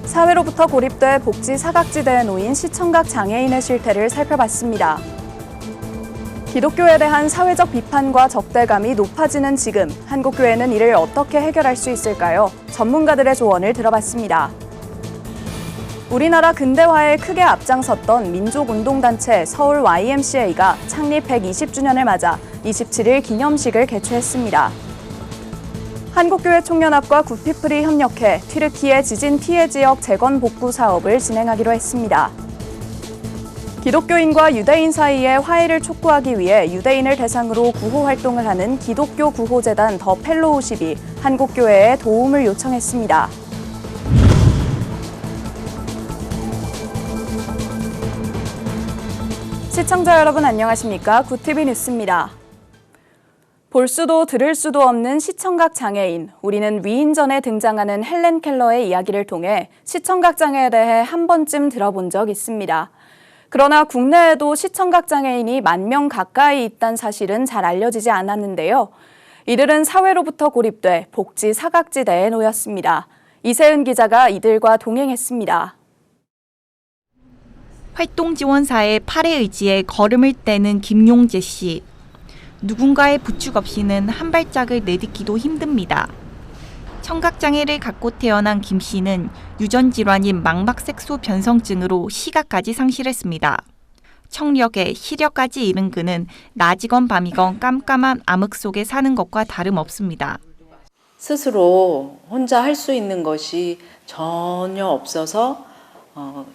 사회로부터 고립돼 복지 사각지대에 놓인 시청각 장애인의 실태를 살펴봤습니다. 기독교에 대한 사회적 비판과 적대감이 높아지는 지금, 한국교회는 이를 어떻게 해결할 수 있을까요? 전문가들의 조언을 들어봤습니다. 우리나라 근대화에 크게 앞장섰던 민족운동단체 서울 YMCA가 창립 120주년을 맞아 27일 기념식을 개최했습니다. 한국교회 총연합과 굿피플이 협력해 튀르키예 지진 피해 지역 재건 복구 사업을 진행하기로 했습니다. 기독교인과 유대인 사이의 화해를 촉구하기 위해 유대인을 대상으로 구호 활동을 하는 기독교 구호재단 더 펠로우십이 한국교회에 도움을 요청했습니다. 시청자 여러분 안녕하십니까? 굿TV 뉴스입니다. 볼 수도 들을 수도 없는 시청각 장애인, 우리는 위인전에 등장하는 헬렌 켈러의 이야기를 통해 시청각 장애에 대해 한 번쯤 들어본 적 있습니다. 그러나 국내에도 시청각 장애인이 10,000명 가까이 있다는 사실은 잘 알려지지 않았는데요. 이들은 사회로부터 고립돼 복지 사각지대에 놓였습니다. 이세은 기자가 이들과 동행했습니다. 활동지원사의 팔에 의지해 걸음을 떼는 김용재 씨. 누군가의 부축 없이는 한 발짝을 내딛기도 힘듭니다. 청각장애를 갖고 태어난 김 씨는 유전질환인 망막색소 변성증으로 시각까지 상실했습니다. 청력에 시력까지 잃은 그는 낮이건 밤이건 깜깜한 암흑 속에 사는 것과 다름없습니다. 스스로 혼자 할 수 있는 것이 전혀 없어서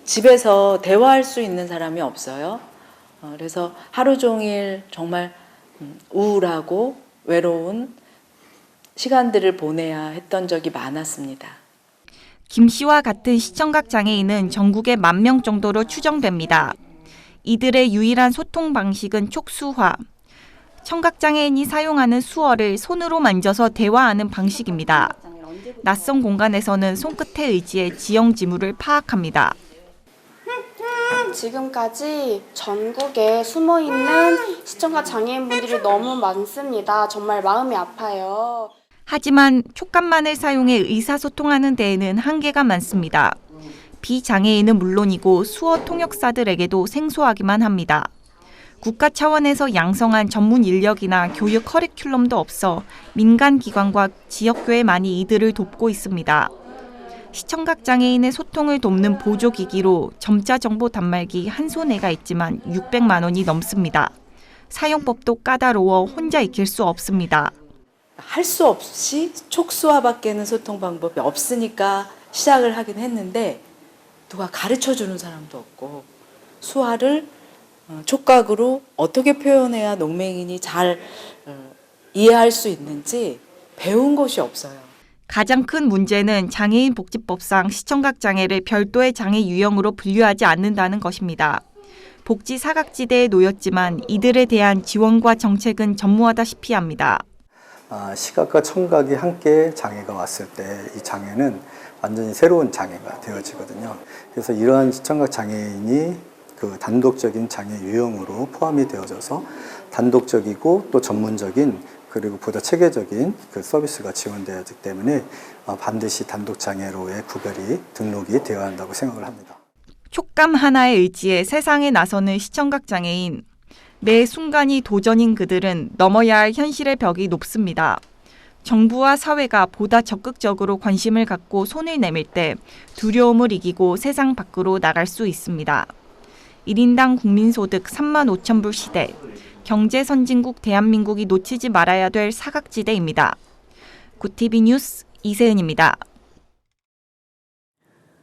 집에서 대화할 수 있는 사람이 없어요. 그래서 하루 종일 정말 우울하고 외로운 시간들을 보내야 했던 적이 많았습니다. 김 씨와 같은 시청각 장애인은 전국에 10,000명 정도로 추정됩니다. 이들의 유일한 소통 방식은 촉수화. 청각 장애인이 사용하는 수어를 손으로 만져서 대화하는 방식입니다. 낯선 공간에서는 손끝에 의지해 지형 지물을 파악합니다. 지금까지 전국에 숨어있는 시청각 장애인분들이 너무 많습니다. 정말 마음이 아파요. 하지만 촉감만을 사용해 의사소통하는 데에는 한계가 많습니다. 비장애인은 물론이고 수어 통역사들에게도 생소하기만 합니다. 국가 차원에서 양성한 전문 인력이나 교육 커리큘럼도 없어 민간 기관과 지역교회만이 이들을 돕고 있습니다. 시청각 장애인의 소통을 돕는 보조기기로 점자 정보 단말기 한 손에가 있지만 600만 원이 넘습니다. 사용법도 까다로워 혼자 익힐 수 없습니다. 할 수 없이 촉수화밖에는 소통 방법이 없으니까 시작을 하긴 했는데 누가 가르쳐주는 사람도 없고 수화를 촉각으로 어떻게 표현해야 농맹인이 잘 이해할 수 있는지 배운 것이 없어요. 가장 큰 문제는 장애인 복지법상 시청각 장애를 별도의 장애 유형으로 분류하지 않는다는 것입니다. 복지 사각지대에 놓였지만 이들에 대한 지원과 정책은 전무하다시피 합니다. 시각과 청각이 함께 장애가 왔을 때 이 장애는 완전히 새로운 장애가 되어지거든요. 그래서 이러한 시청각 장애인이 그 단독적인 장애 유형으로 포함이 되어져서 단독적이고 또 전문적인 그리고 보다 체계적인 그 서비스가 지원되어야 하기 때문에 반드시 단독 장애로의 구별이 등록이 되어야 한다고 생각을 합니다. 촉감 하나에 의지해 세상에 나서는 시청각 장애인. 매 순간이 도전인 그들은 넘어야 할 현실의 벽이 높습니다. 정부와 사회가 보다 적극적으로 관심을 갖고 손을 내밀 때 두려움을 이기고 세상 밖으로 나갈 수 있습니다. 1인당 국민소득 35,000불 시대. 경제 선진국 대한민국이 놓치지 말아야 될 사각지대입니다. 굿TV 뉴스 이세은입니다.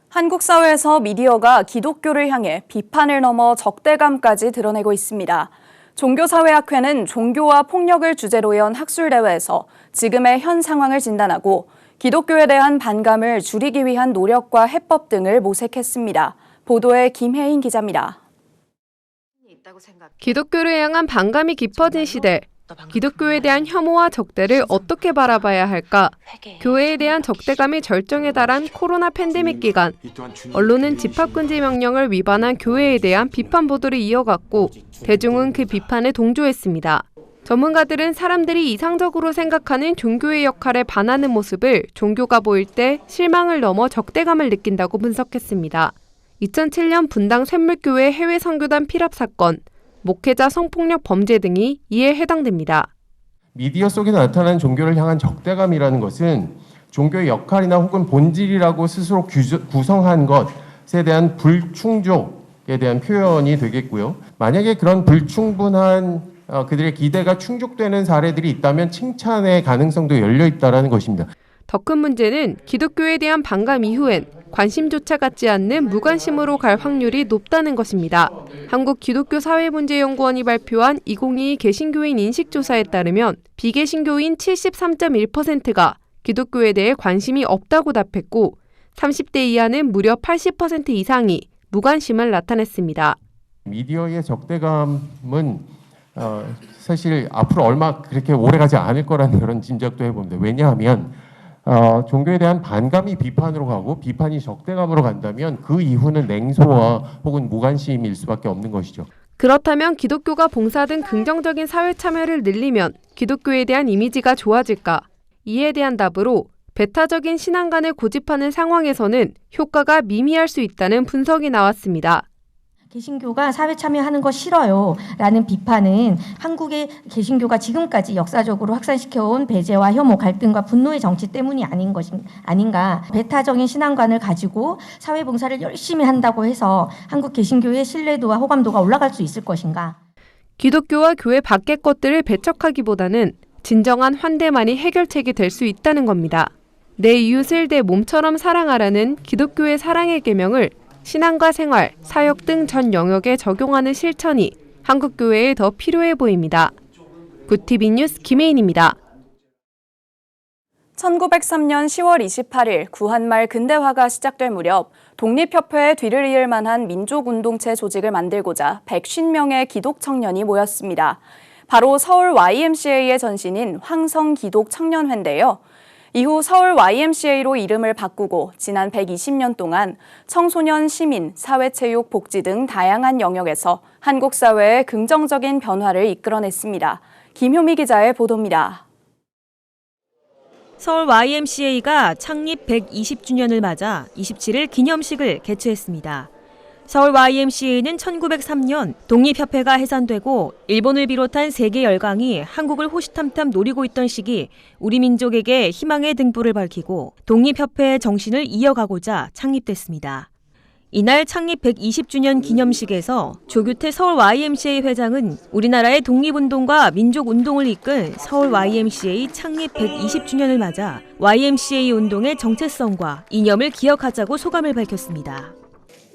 한국 사회에서 미디어가 기독교를 향해 비판을 넘어 적대감까지 드러내고 있습니다. 종교사회학회는 종교와 폭력을 주제로 연 학술대회에서 지금의 현 상황을 진단하고 기독교에 대한 반감을 줄이기 위한 노력과 해법 등을 모색했습니다. 보도에 김혜인 기자입니다. 기독교를 향한 반감이 깊어진 시대, 기독교에 대한 혐오와 적대를 어떻게 바라봐야 할까? 교회에 대한 적대감이 절정에 달한 코로나 팬데믹 기간, 언론은 집합금지 명령을 위반한 교회에 대한 비판 보도를 이어갔고 대중은 그 비판에 동조했습니다. 전문가들은 사람들이 이상적으로 생각하는 종교의 역할에 반하는 모습을 종교가 보일 때 실망을 넘어 적대감을 느낀다고 분석했습니다. 2007년 분당 샘물교회 해외 선교단 피랍 사건, 목회자 성폭력 범죄 등이 이에 해당됩니다. 미디어 속에 나타나는 종교를 향한 적대감이라는 것은 종교의 역할이나 혹은 본질이라고 스스로 구성한 것에 대한 불충족에 대한 표현이 되겠고요. 만약에 그런 불충분한 그들의 기대가 충족되는 사례들이 있다면 칭찬의 가능성도 열려 있다는 것입니다. 더 큰 문제는 기독교에 대한 반감 이후엔 관심조차 갖지 않는 무관심으로 갈 확률이 높다는 것입니다. 한국기독교사회문제연구원이 발표한 2022 개신교인 인식조사에 따르면 비개신교인 73.1%가 기독교에 대해 관심이 없다고 답했고 30대 이하는 무려 80% 이상이 무관심을 나타냈습니다. 미디어의 적대감은 사실 앞으로 얼마 그렇게 오래가지 않을 거라는 그런 짐작도 해봅니다. 왜냐하면 종교에 대한 반감이 비판으로 가고 비판이 적대감으로 간다면 그 이후는 냉소와 혹은 무관심일 수밖에 없는 것이죠. 그렇다면 기독교가 봉사등 긍정적인 사회 참여를 늘리면 기독교에 대한 이미지가 좋아질까? 이에 대한 답으로 배타적인 신앙관을 고집하는 상황에서는 효과가 미미할 수 있다는 분석이 나왔습니다. 개신교가 사회 참여하는 거 싫어요 라는 비판은 한국의 개신교가 지금까지 역사적으로 확산시켜온 배제와 혐오, 갈등과 분노의 정치 때문이 아닌가. 배타적인 신앙관을 가지고 사회봉사를 열심히 한다고 해서 한국 개신교의 신뢰도와 호감도가 올라갈 수 있을 것인가. 기독교와 교회 밖의 것들을 배척하기보다는 진정한 환대만이 해결책이 될 수 있다는 겁니다. 내 이웃을 내 몸처럼 사랑하라는 기독교의 사랑의 계명을 신앙과 생활, 사역 등 전 영역에 적용하는 실천이 한국 교회에 더 필요해 보입니다. 굿TV 뉴스 김혜인입니다. 1903년 10월 28일 구한말 근대화가 시작될 무렵 독립협회의 뒤를 이을 만한 민족운동체 조직을 만들고자 150명의 기독 청년이 모였습니다. 바로 서울 YMCA의 전신인 황성기독청년회인데요. 이후 서울 YMCA로 이름을 바꾸고 지난 120년 동안 청소년, 시민, 사회체육, 복지 등 다양한 영역에서 한국 사회의 긍정적인 변화를 이끌어냈습니다. 김효미 기자의 보도입니다. 서울 YMCA가 창립 120주년을 맞아 27일 기념식을 개최했습니다. 서울 YMCA는 1903년 독립협회가 해산되고 일본을 비롯한 세계 열강이 한국을 호시탐탐 노리고 있던 시기 우리 민족에게 희망의 등불을 밝히고 독립협회의 정신을 이어가고자 창립됐습니다. 이날 창립 120주년 기념식에서 조규태 서울 YMCA 회장은 우리나라의 독립운동과 민족운동을 이끈 서울 YMCA 창립 120주년을 맞아 YMCA 운동의 정체성과 이념을 기억하자고 소감을 밝혔습니다.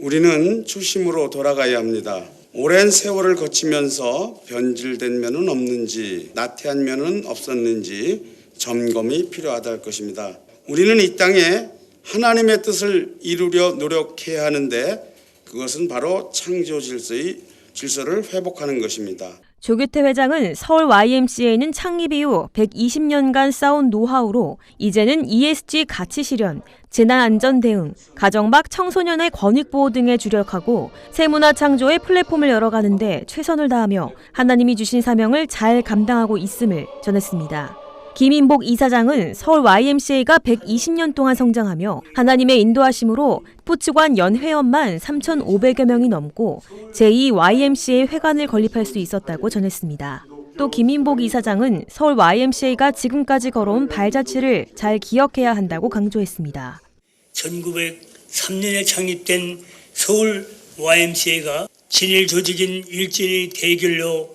우리는初심으로 돌아가야 합니다. 오랜 세월을 거치면서 변질된 면은 없는지, 나태한 면은 없었는지 점검이 필요하다 할 것입니다. 우리는 이 땅에 하나님의 뜻을 이루려 노력해야 하는데 그것은 바로 창조 질서를 회복하는 것입니다. 조규태 회장은 서울 YMCA는 창립 이후 120년간 쌓은 노하우로 이제는 ESG 가치 실현, 재난안전 대응, 가정막 청소년의 권익보호 등에 주력하고 새문화 창조의 플랫폼을 열어가는데 최선을 다하며 하나님이 주신 사명을 잘 감당하고 있음을 전했습니다. 김인복 이사장은 서울 YMCA가 120년 동안 성장하며 하나님의 인도하심으로 스포츠관 연 회원만 3,500여 명이 넘고 제2 YMCA 회관을 건립할 수 있었다고 전했습니다. 또 김인복 이사장은 서울 YMCA가 지금까지 걸어온 발자취를 잘 기억해야 한다고 강조했습니다. 1903년에 창립된 서울 YMCA가 친일 조직인 일진의 대결로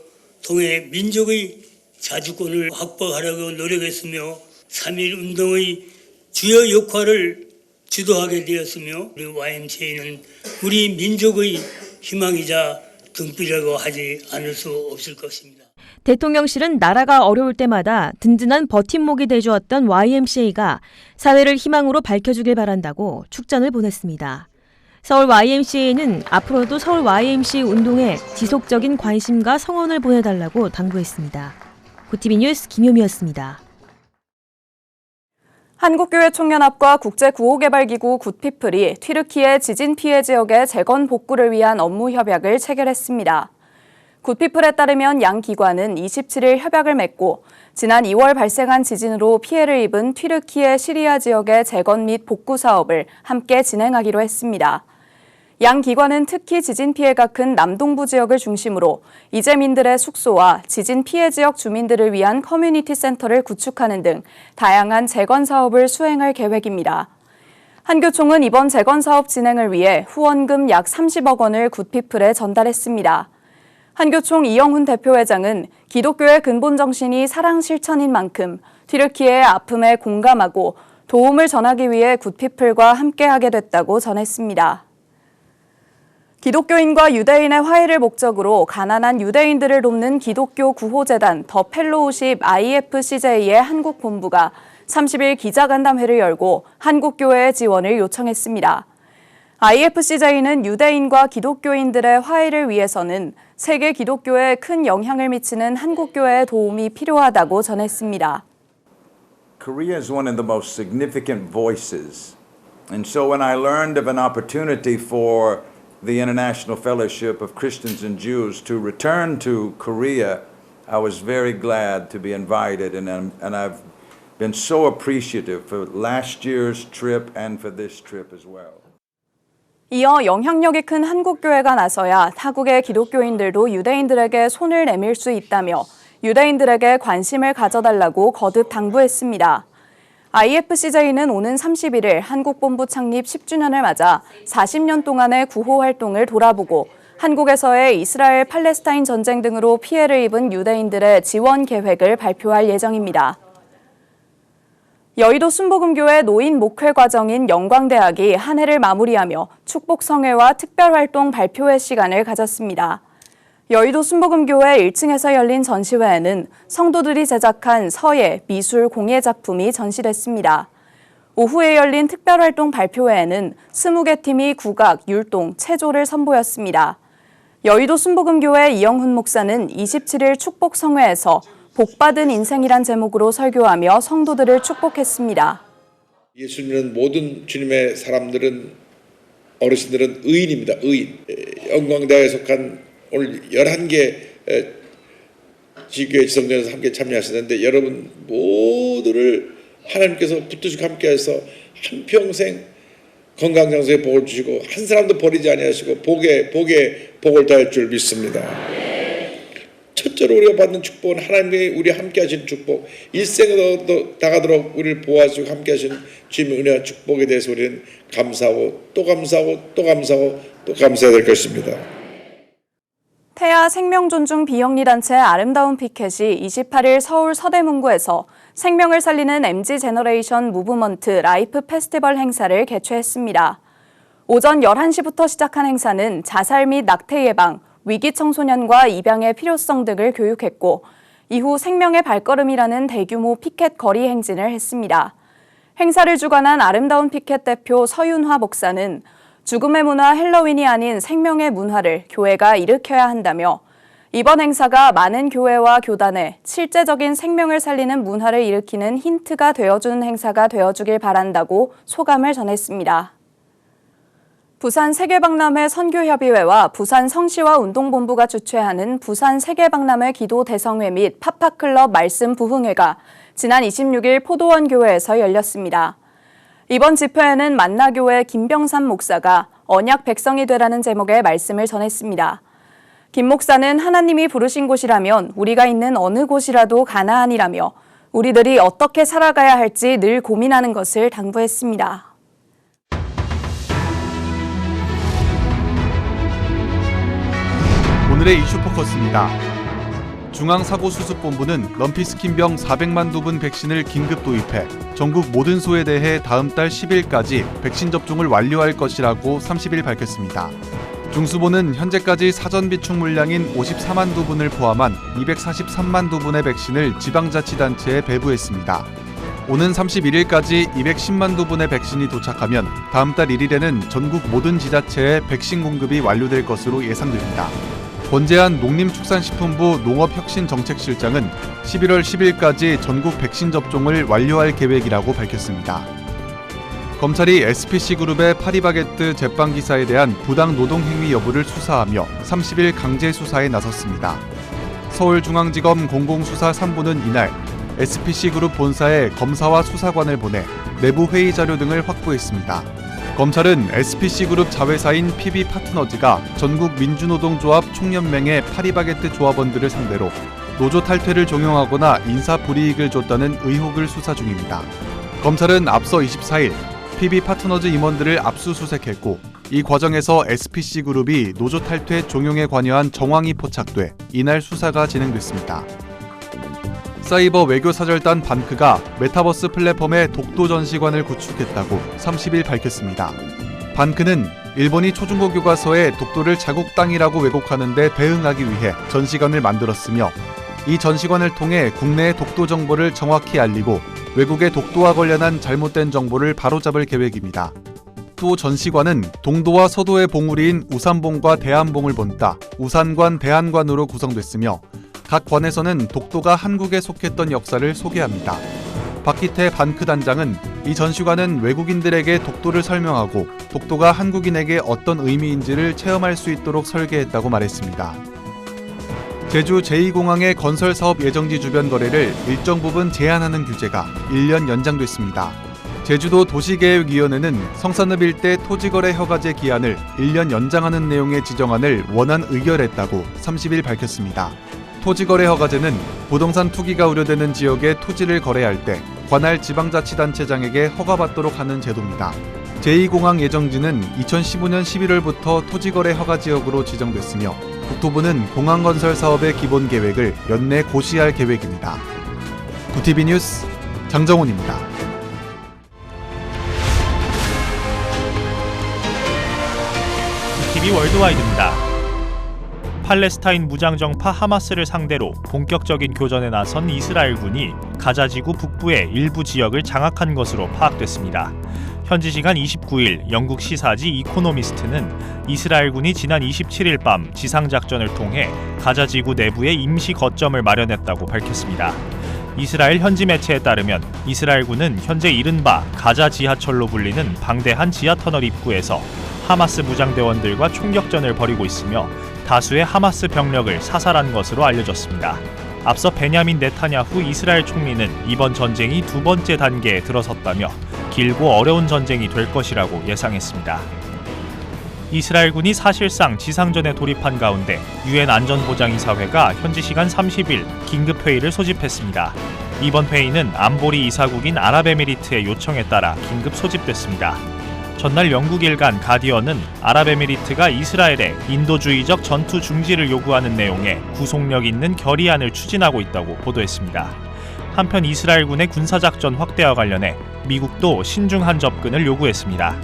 통해 민족의 자주권을 확보하려고 노력했으며 3.1 운동의 주요 역할을 주도하게 되었으며 우리 YMCA는 우리 민족의 희망이자 등불이라고 하지 않을 수 없을 것입니다. 대통령실은 나라가 어려울 때마다 든든한 버팀목이 돼주었던 YMCA가 사회를 희망으로 밝혀주길 바란다고 축전을 보냈습니다. 서울 YMCA는 앞으로도 서울 YMCA 운동에 지속적인 관심과 성원을 보내달라고 당부했습니다. 굿TV 뉴스 김효미였습니다. 한국교회총연합과 국제구호개발기구 굿피플이 튀르키예 지진 피해 지역의 재건 복구를 위한 업무 협약을 체결했습니다. 굿피플에 따르면 양 기관은 27일 협약을 맺고 지난 2월 발생한 지진으로 피해를 입은 튀르키예 시리아 지역의 재건 및 복구 사업을 함께 진행하기로 했습니다. 양 기관은 특히 지진 피해가 큰 남동부 지역을 중심으로 이재민들의 숙소와 지진 피해 지역 주민들을 위한 커뮤니티 센터를 구축하는 등 다양한 재건 사업을 수행할 계획입니다. 한교총은 이번 재건 사업 진행을 위해 후원금 약 30억 원을 굿피플에 전달했습니다. 한교총 이영훈 대표회장은 기독교의 근본 정신이 사랑 실천인 만큼 튀르키예의 아픔에 공감하고 도움을 전하기 위해 굿피플과 함께하게 됐다고 전했습니다. 기독교인과 유대인의 화해를 목적으로 가난한 유대인들을 돕는 기독교 구호재단 더 펠로우십 IFCJ의 한국 본부가 30일 기자간담회를 열고 한국교회의 지원을 요청했습니다. IFCJ는 유대인과 기독교인들의 화해를 위해서는 세계 기독교에 큰 영향을 미치는 한국교회의 도움이 필요하다고 전했습니다. Korea is one of the most significant voices. And so when I learned of an opportunity for the International Fellowship of Christians and Jews to return to Korea, I was very glad to be invited, and I've been so appreciative for last year's trip and for this trip as well. 이어 영향력이 큰 한국교회가 나서야 타국의 기독교인들도 유대인들에게 손을 내밀 수 있다며 유대인들에게 관심을 가져달라고 거듭 당부했습니다. IFCJ는 오는 31일 한국본부 창립 10주년을 맞아 40년 동안의 구호 활동을 돌아보고 한국에서의 이스라엘 팔레스타인 전쟁 등으로 피해를 입은 유대인들의 지원 계획을 발표할 예정입니다. 여의도 순복음교회 노인 목회 과정인 영광대학이 한 해를 마무리하며 축복성회와 특별활동 발표회 시간을 가졌습니다. 여의도 순복음교회 1층에서 열린 전시회에는 성도들이 제작한 서예, 미술, 공예 작품이 전시됐습니다. 오후에 열린 특별활동 발표회에는 20개 팀이 국악, 율동, 체조를 선보였습니다. 여의도 순복음교회 이영훈 목사는 27일 축복성회에서 복받은 인생이란 제목으로 설교하며 성도들을 축복했습니다. 예수님은 모든 주님의 사람들은 어르신들은 의인입니다. 의인. 영광대학에 속한 오늘 11개 지교회 지성전에서 함께 참여하시는데 여러분 모두를 하나님께서 붙드시고 함께해서 한평생 건강장소에 복을 주시고 한 사람도 버리지 아니하시고 복에 복을 더할 줄 믿습니다. 첫째로 우리가 받는 축복은 하나님이 우리 함께 하신 축복, 일생에도 다가도록 우리를 보호하시고 함께 하신 주님의 은혜와 축복에 대해서 우리는 감사하고 또 감사하고 또 감사하고 또 감사해야 될 것입니다. 태아 생명존중 비영리단체 아름다운 피켓이 28일 서울 서대문구에서 생명을 살리는 MZ제너레이션 무브먼트 라이프 페스티벌 행사를 개최했습니다. 오전 11시부터 시작한 행사는 자살 및 낙태 예방, 위기 청소년과 입양의 필요성 등을 교육했고 이후 생명의 발걸음이라는 대규모 피켓 거리 행진을 했습니다. 행사를 주관한 아름다운 피켓 대표 서윤화 목사는 죽음의 문화 헬로윈이 아닌 생명의 문화를 교회가 일으켜야 한다며 이번 행사가 많은 교회와 교단에 실제적인 생명을 살리는 문화를 일으키는 힌트가 되어주는 행사가 되어주길 바란다고 소감을 전했습니다. 부산 세계박람회 선교협의회와 부산 성시와 운동본부가 주최하는 부산 세계박람회 기도 대성회 및 파파클럽 말씀 부흥회가 지난 26일 포도원 교회에서 열렸습니다. 이번 집회에는 만나교회 김병삼 목사가 언약 백성이 되라는 제목의 말씀을 전했습니다. 김 목사는 하나님이 부르신 곳이라면 우리가 있는 어느 곳이라도 가나안이라며 우리들이 어떻게 살아가야 할지 늘 고민하는 것을 당부했습니다. 오늘의 이슈 포커스입니다. 중앙사고수습본부는 럼피스킨병 400만 도분 백신을 긴급 도입해 전국 모든 소에 대해 다음 달 10일까지 백신 접종을 완료할 것이라고 30일 밝혔습니다. 중수본은 현재까지 사전 비축 물량인 54만 도분을 포함한 243만 도분의 백신을 지방자치단체에 배부했습니다. 오는 31일까지 210만 도분의 백신이 도착하면 다음 달 1일에는 전국 모든 지자체에 백신 공급이 완료될 것으로 예상됩니다. 권재한 농림축산식품부 농업혁신정책실장은 11월 10일까지 전국 백신 접종을 완료할 계획이라고 밝혔습니다. 검찰이 SPC그룹의 파리바게뜨 제빵 기사에 대한 부당 노동 행위 여부를 수사하며 30일 강제 수사에 나섰습니다. 서울중앙지검 공공수사 3부는 이날 SPC그룹 본사에 검사와 수사관을 보내 내부 회의 자료 등을 확보했습니다. 검찰은 SPC그룹 자회사인 PB파트너즈가 전국 민주노동조합 총연맹의 파리바게뜨 조합원들을 상대로 노조 탈퇴를 종용하거나 인사 불이익을 줬다는 의혹을 수사 중입니다. 검찰은 앞서 24일 PB파트너즈 임원들을 압수수색했고 이 과정에서 SPC그룹이 노조 탈퇴 종용에 관여한 정황이 포착돼 이날 수사가 진행됐습니다. 사이버 외교사절단 반크가 메타버스 플랫폼의 독도 전시관을 구축했다고 30일 밝혔습니다. 반크는 일본이 초중고 교과서에 독도를 자국 땅이라고 왜곡하는 데 대응하기 위해 전시관을 만들었으며 이 전시관을 통해 국내의 독도 정보를 정확히 알리고 외국의 독도와 관련한 잘못된 정보를 바로잡을 계획입니다. 또 전시관은 동도와 서도의 봉우리인 우산봉과 대한봉을 본따 우산관 대한관으로 구성됐으며 각 관에서는 독도가 한국에 속했던 역사를 소개합니다. 박기태 반크 단장은 이 전시관은 외국인들에게 독도를 설명하고 독도가 한국인에게 어떤 의미인지를 체험할 수 있도록 설계했다고 말했습니다. 제주 제2공항의 건설사업 예정지 주변 거래를 일정 부분 제한하는 규제가 1년 연장됐습니다. 제주도 도시계획위원회는 성산읍 일대 토지거래 허가제 기한을 1년 연장하는 내용의 지정안을 원안 의결했다고 30일 밝혔습니다. 토지거래 허가제는 부동산 투기가 우려되는 지역에 토지를 거래할 때 관할 지방자치단체장에게 허가받도록 하는 제도입니다. 제2공항 예정지는 2015년 11월부터 토지거래 허가지역으로 지정됐으며 국토부는 공항건설 사업의 기본 계획을 연내 고시할 계획입니다. 구티비 뉴스 장정훈입니다. 구티비 월드와이드입니다. 팔레스타인 무장정파 하마스를 상대로 본격적인 교전에 나선 이스라엘군이 가자지구 북부의 일부 지역을 장악한 것으로 파악됐습니다. 현지 시간 29일 영국 시사지 이코노미스트는 이스라엘군이 지난 27일 밤 지상작전을 통해 가자지구 내부에 임시 거점을 마련했다고 밝혔습니다. 이스라엘 현지 매체에 따르면 이스라엘군은 현재 이른바 가자 지하철로 불리는 방대한 지하터널 입구에서 하마스 무장대원들과 총격전을 벌이고 있으며 다수의 하마스 병력을 사살한 것으로 알려졌습니다. 앞서 베냐민 네타냐후 이스라엘 총리는 이번 전쟁이 두 번째 단계에 들어섰다며 길고 어려운 전쟁이 될 것이라고 예상했습니다. 이스라엘군이 사실상 지상전에 돌입한 가운데 유엔 안전보장이사회가 현지 시간 30일 긴급회의를 소집했습니다. 이번 회의는 안보리 이사국인 아랍에미리트의 요청에 따라 긴급 소집됐습니다. 전날 영국 일간 가디언은 아랍에미리트가 이스라엘에 인도주의적 전투 중지를 요구하는 내용의 구속력 있는 결의안을 추진하고 있다고 보도했습니다. 한편 이스라엘군의 군사작전 확대와 관련해 미국도 신중한 접근을 요구했습니다.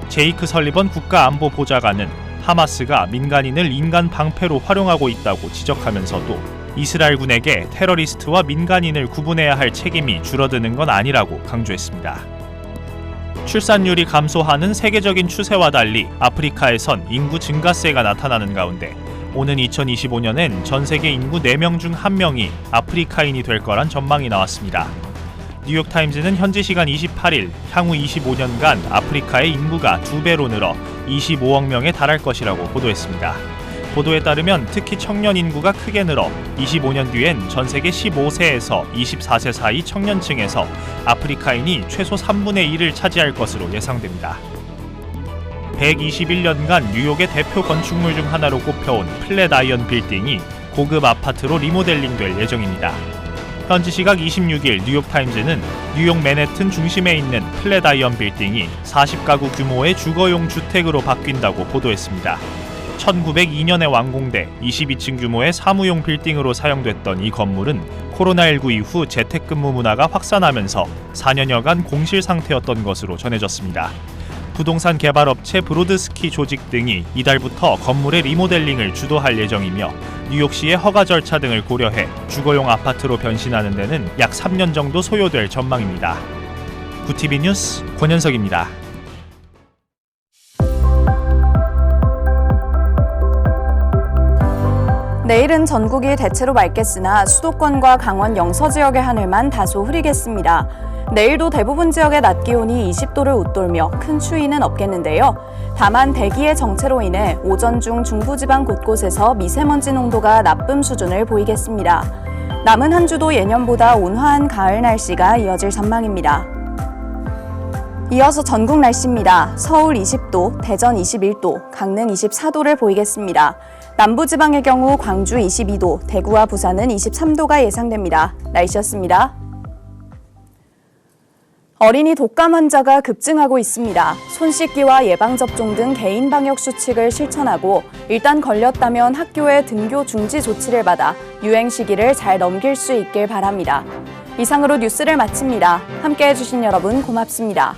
제이크 설리번 국가안보보좌관은 하마스가 민간인을 인간 방패로 활용하고 있다고 지적하면서도 이스라엘군에게 테러리스트와 민간인을 구분해야 할 책임이 줄어드는 건 아니라고 강조했습니다. 출산율이 감소하는 세계적인 추세와 달리 아프리카에선 인구 증가세가 나타나는 가운데 오는 2025년엔 전 세계 인구 4명 중 1명이 아프리카인이 될 거란 전망이 나왔습니다. 뉴욕타임즈는 현지 시간 28일 향후 25년간 아프리카의 인구가 2배로 늘어 25억 명에 달할 것이라고 보도했습니다. 보도에 따르면 특히 청년 인구가 크게 늘어 25년 뒤엔 전 세계 15세에서 24세 사이 청년층에서 아프리카인이 최소 3분의 1을 차지할 것으로 예상됩니다. 121년간 뉴욕의 대표 건축물 중 하나로 꼽혀온 플랫아이언 빌딩이 고급 아파트로 리모델링될 예정입니다. 현지 시각 26일 뉴욕타임즈는 뉴욕 맨해튼 중심에 있는 플랫아이언 빌딩이 40가구 규모의 주거용 주택으로 바뀐다고 보도했습니다. 1902년에 완공돼 22층 규모의 사무용 빌딩으로 사용됐던 이 건물은 코로나19 이후 재택근무 문화가 확산하면서 4년여간 공실 상태였던 것으로 전해졌습니다. 부동산 개발업체 브로드스키 조직 등이 이달부터 건물의 리모델링을 주도할 예정이며 뉴욕시의 허가 절차 등을 고려해 주거용 아파트로 변신하는 데는 약 3년 정도 소요될 전망입니다. 구티비 뉴스 권현석입니다. 내일은 전국이 대체로 맑겠으나 수도권과 강원 영서 지역의 하늘만 다소 흐리겠습니다. 내일도 대부분 지역의 낮 기온이 20도를 웃돌며 큰 추위는 없겠는데요. 다만 대기의 정체로 인해 오전 중 중부지방 곳곳에서 미세먼지 농도가 나쁨 수준을 보이겠습니다. 남은 한 주도 예년보다 온화한 가을 날씨가 이어질 전망입니다. 이어서 전국 날씨입니다. 서울 20도, 대전 21도, 강릉 24도를 보이겠습니다. 남부지방의 경우 광주 22도, 대구와 부산은 23도가 예상됩니다. 날씨였습니다. 어린이 독감 환자가 급증하고 있습니다. 손 씻기와 예방접종 등 개인 방역 수칙을 실천하고 일단 걸렸다면 학교에 등교 중지 조치를 받아 유행 시기를 잘 넘길 수 있길 바랍니다. 이상으로 뉴스를 마칩니다. 함께해 주신 여러분 고맙습니다.